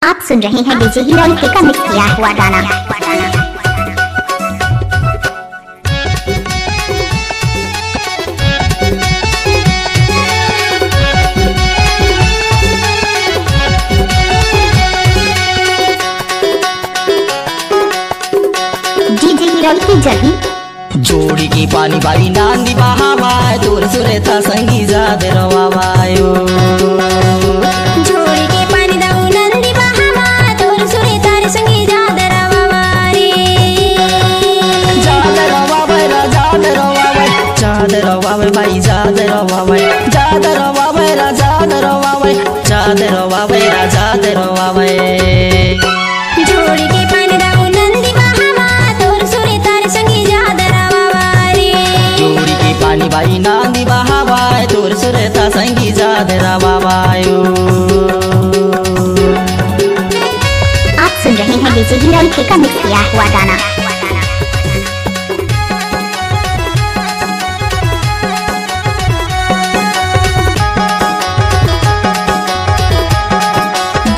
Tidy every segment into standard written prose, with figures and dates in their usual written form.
आप सुन रहे हैं डीजे हीरो का मिक्स किया हुआ गाना। डीजे हीरो की जगी जोड़ी की पानी बाई नांदी बहावाय तोर सुरे था संगी जाद रवावायो। जोड़ी के पानी दाऊ नंदी बहावाय तोर सुरे तार संगी जाद रवावारे। जाद रवावाय रा जाद रवावाय जाद रवावाय बाई जाद रवावाय जाद रवावाय रा जाद रवावाय जाद रवावाय रा जाद रवावाय। जोड़ी के पानी दाऊ नंदी बहावाय तोर सुरे तार संगी जाद रवावारे। जोड़ी की पानी बाई नांदी बहावाय तोर सुरे था संगी जाद रवावायो। आप सुन रहे हैं डीजे हीरो का मिक्स किया हुआ गाना।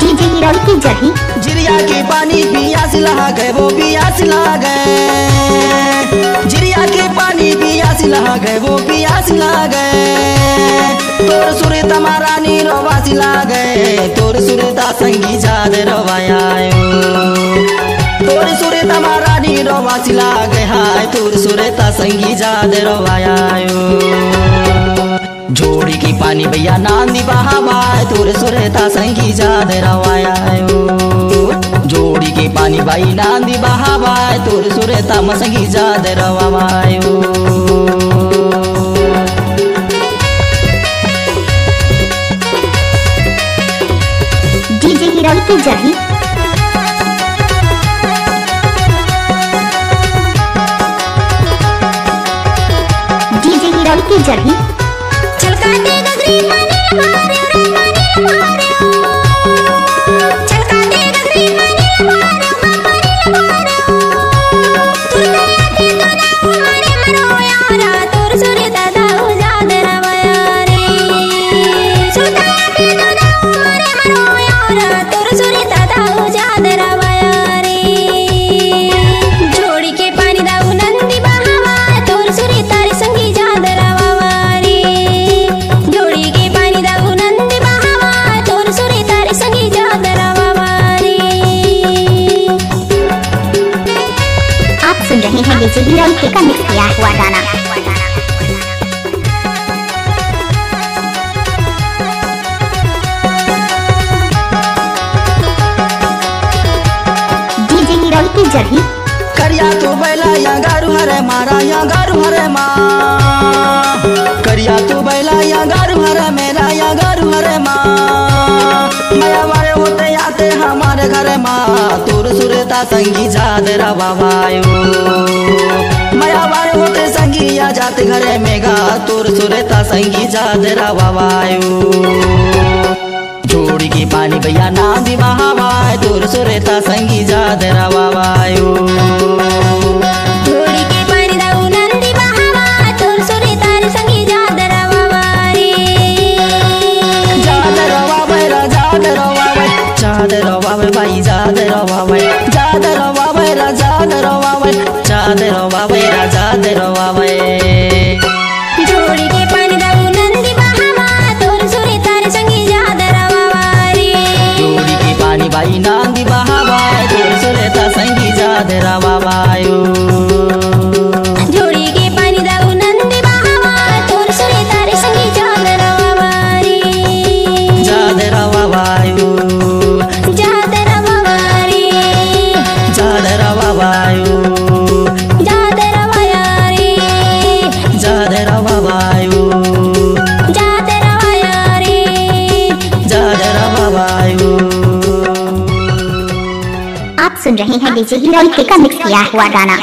डीजे हीरो की जगी जिरिया के पानी पियास लहा गए वो पियास लहा गए। जिरिया के पानी पियास लहा गए वो पियास लहा गए। तोर सुरे तमारा नी रोवासी ला गए तोर सुरे ता संगी जाद रवायायो। तोर सुरे तमारा नी रोवासी ला गए हाय तोर सुरे ता संगी जाद रवायायो। जोड़ी की पानी भैया नांदी बहावाय तोर सुरे ता संगी जाद रवायायो। जोड़ी की पानी बाई नांदी बहावाय तोर सुरे ता मसंगी जाद रवायायो। डीजे हीरो की जगी डीजे हीरो की जगी छलकाते गगरी पानी मारे रे पानी मारे छलकाते गगरी पानी मारे पानी मारे तुरते तो दाऊ मारे मरो यारा तोर सुरे दादा जाद रवायारे। सुरते तो दाऊ मारे मरो यारा तोर सुरे दादा जाद रवायारे। जोड़ी के पानी दाऊ नंदी बहावाय तोर सुरे तारी संगी जाद रवावारे। जोड़ी के पानी दाऊ नंदी बहावाय तोर सुरे तारी संगी जाद रवावारे। आप सुन रहे हैं डीजे हीरो का मिक्स किया हुआ गाना। डीजे हीरो की जगी करिया तो बैला या गारू हरे मारा या गारू हरे माँ। करिया तो बैला या गारू हरे मेरा या गारू हरे माँ। माया वारे होते आते हमारे घरे माँ तोर सुरता संगी जाद रवावायो। माया वारे होते संगी या जाते घरे मेगा तोर सुरता संगी जाद रवावायो। जोड़ी की पानी भैया नांदी बहावाय तोर सुरेता संगी जाद रवावायो। जोड़ी के पानी दाऊ नंदी बहावाय तोर सुरे तारी संगी जाद रवावारे। जाद रवावाय रा जाद रवावाय जाद रवावाय बाई जाद रवावाय जाद रवावाय रा जाद रवावाय जाद रवावाय रा जाद रवावाय। जोड़ी के पानी दाऊ नंदी बहावाय तोर सुरे तारी संगी जाद रवावारे। जोड़ी की पानी बाई नांदी बहावाय तोर सुरेता संगी जाद रवावायो। जोड़ी के पानी दाऊ नंदी बहावाय तोर सुरे तारी संगी जाद रवावारे। जाद रवावायो जाद रवावारे। जाद रवावायो जाद रवायारे। जाद रवावायो जाद रवायारे। जाद रवावायो। आप सुन रहे हैं डीजे हीरो का मिक्स किया हुआ गाना।